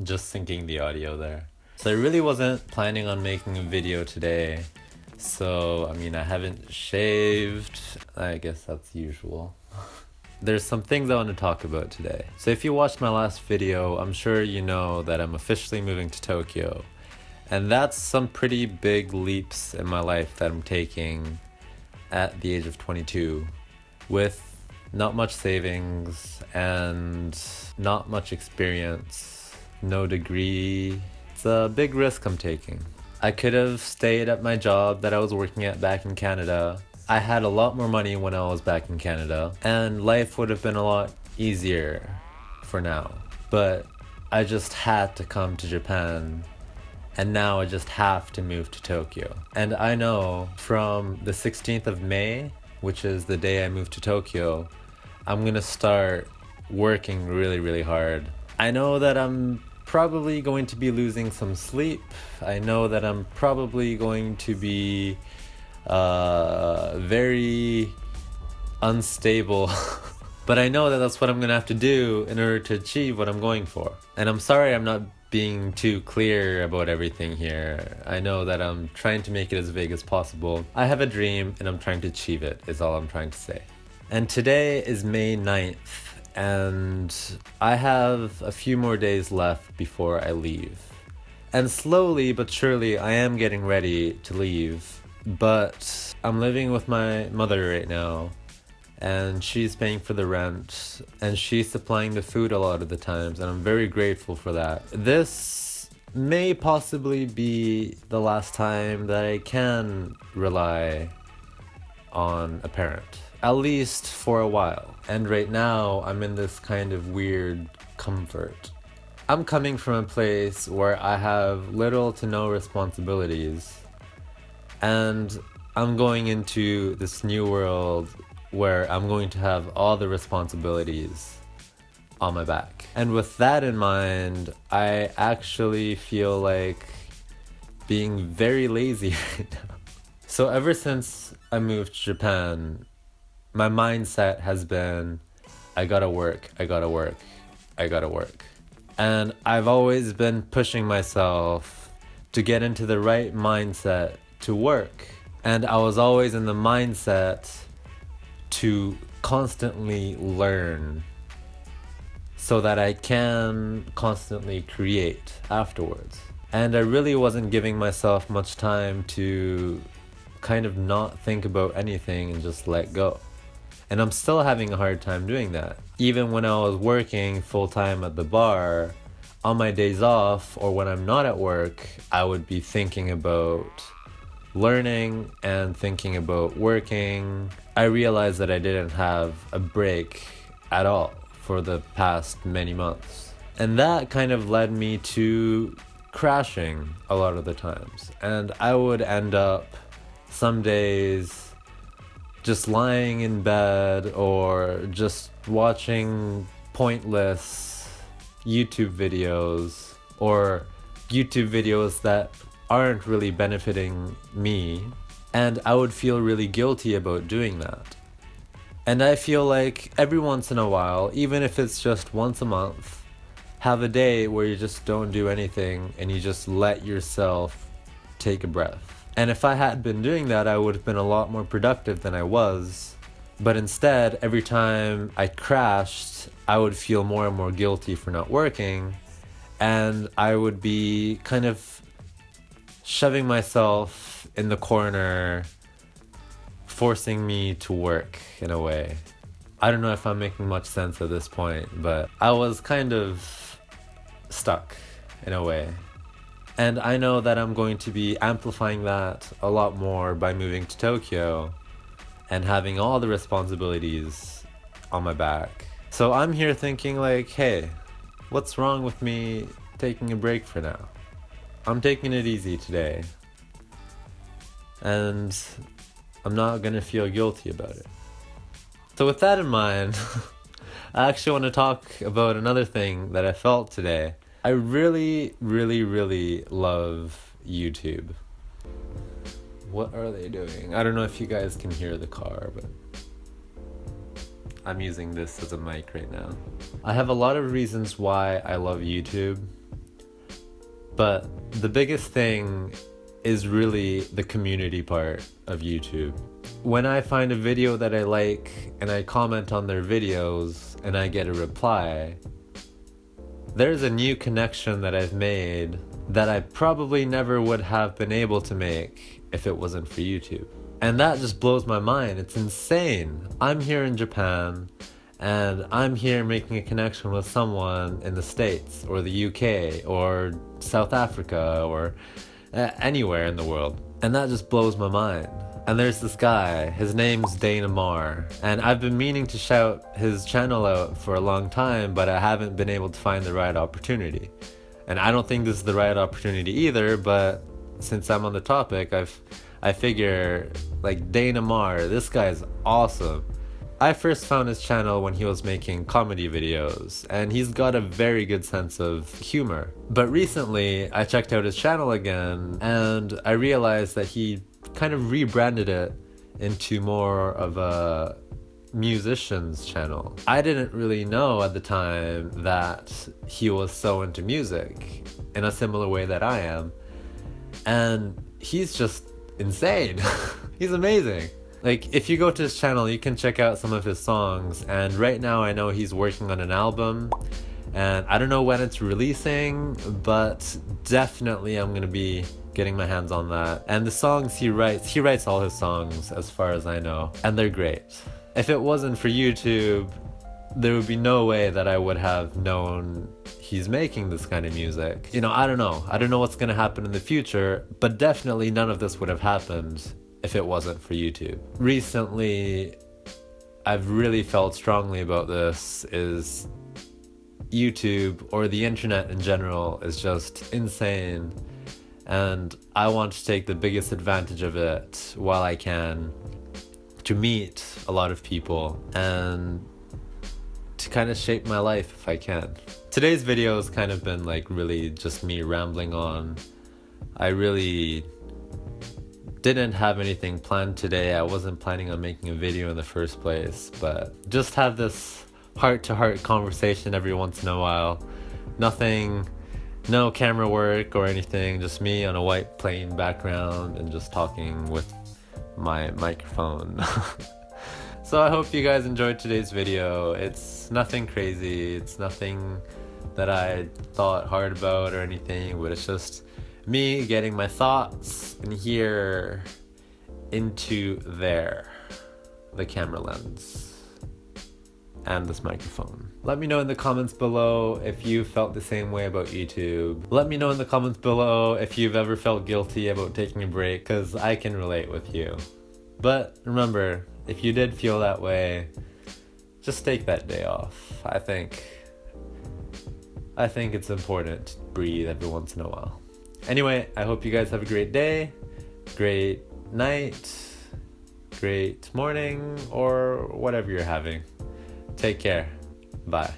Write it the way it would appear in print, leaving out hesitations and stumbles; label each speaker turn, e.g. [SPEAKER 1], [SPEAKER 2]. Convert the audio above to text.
[SPEAKER 1] just syncing the audio there. So I really wasn't planning on making a video today. So, I mean, I haven't shaved. I guess that's usual. There's some things I want to talk about today. So if you watched my last video, I'm sure you know that I'm officially moving to Tokyo. And that's some pretty big leaps in my life that I'm taking at the age of 22 with not much savings and not much experience, no degree. It's a big risk I'm taking. I could have stayed at my job that I was working at back in Canada. I had a lot more money when I was back in Canada, and life would have been a lot easier for now. But I just had to come to Japan, and now I just have to move to Tokyo. And I know from the 16th of May, which is the day I move to Tokyo, I'm gonna start working really, really hard. I know that I'm probably going to be losing some sleep. I know that I'm probably going to be very unstable. But I know that that's what I'm gonna have to do in order to achieve what I'm going for. And I'm sorry I'm not being too clear about everything here. I know that I'm trying to make it as vague as possible. I have a dream and I'm trying to achieve it, is all I'm trying to say. And today is May 9th, and I have a few more days left before I leave. And slowly but surely I am getting ready to leave, but I'm living with my mother right now, and she's paying for the rent, and she's supplying the food a lot of the times, and I'm very grateful for that. This may possibly be the last time that I can rely on a parent, at least for a while. And right now, I'm in this kind of weird comfort. I'm coming from a place where I have little to no responsibilities, and I'm going into this new world where I'm going to have all the responsibilities on my back. And with that in mind, I actually feel like being very lazy right now. So ever since I moved to Japan, my mindset has been, I gotta work, I gotta work, I gotta work. And I've always been pushing myself to get into the right mindset to work. And I was always in the mindset to constantly learn so that I can constantly create afterwards. And I really wasn't giving myself much time to kind of not think about anything and just let go. And I'm still having a hard time doing that. Even when I was working full-time at the bar, on my days off or when I'm not at work, I would be thinking about learning and thinking about working. I realized that I didn't have a break at all for the past many months. And that kind of led me to crashing a lot of the times. And I would end up some days just lying in bed or just watching pointless YouTube videos or YouTube videos that aren't really benefiting me, and I would feel really guilty about doing that. And I feel like every once in a while, even if it's just once a month, have a day where you just don't do anything and you just let yourself take a breath. And if I had been doing that, I would have been a lot more productive than I was. But instead, every time I crashed, I would feel more and more guilty for not working, and I would be kind of shoving myself in the corner, forcing me to work in a way. I don't know if I'm making much sense at this point, but I was kind of stuck in a way. And I know that I'm going to be amplifying that a lot more by moving to Tokyo and having all the responsibilities on my back. So I'm here thinking like, hey, what's wrong with me taking a break for now? I'm taking it easy today, and I'm not gonna feel guilty about it. So with that in mind, I actually want to talk about another thing that I felt today. I really, really, really love YouTube. What are they doing? I don't know if you guys can hear the car, but I'm using this as a mic right now. I have a lot of reasons why I love YouTube. But the biggest thing is really the community part of YouTube. When I find a video that I like and I comment on their videos and I get a reply, there's a new connection that I've made that I probably never would have been able to make if it wasn't for YouTube. And that just blows my mind. It's insane. I'm here in Japan and I'm here making a connection with someone in the States or the UK or South Africa or anywhere in the world. And that just blows my mind. And there's this guy, his name's Dana Marr, and I've been meaning to shout his channel out for a long time, but I haven't been able to find the right opportunity. And I don't think this is the right opportunity either, but since I'm on the topic, I figure, like, Dana Marr, this guy is awesome. I first found his channel when he was making comedy videos, and he's got a very good sense of humor. But recently, I checked out his channel again, and I realized that he kind of rebranded it into more of a musician's channel. I didn't really know at the time that he was so into music in a similar way that I am. And he's just insane. He's amazing. Like, if you go to his channel, you can check out some of his songs. And right now I know he's working on an album. And I don't know when it's releasing, but definitely I'm gonna be getting my hands on that. And the songs he writes all his songs as far as I know, and they're great. If it wasn't for YouTube, there would be no way that I would have known he's making this kind of music. You know, I don't know what's gonna happen in the future, but definitely none of this would have happened if it wasn't for YouTube. Recently, I've really felt strongly about this, is YouTube, or the internet in general, is just insane. And I want to take the biggest advantage of it while I can, to meet a lot of people and to kind of shape my life if I can. Today's video has kind of been like really just me rambling on. I really didn't have anything planned today. I wasn't planning on making a video in the first place, but just have this heart-to-heart conversation every once in a while. No camera work or anything, just me on a white plain background and just talking with my microphone. So I hope you guys enjoyed today's video. It's nothing crazy, it's nothing that I thought hard about or anything, but it's just me getting my thoughts in here into there, the camera lens and this microphone. Let me know in the comments below if you felt the same way about YouTube. Let me know in the comments below if you've ever felt guilty about taking a break, because I can relate with you. But remember, if you did feel that way, just take that day off. I think it's important to breathe every once in a while. Anyway, I hope you guys have a great day, great night, great morning, or whatever you're having. Take care. Bye.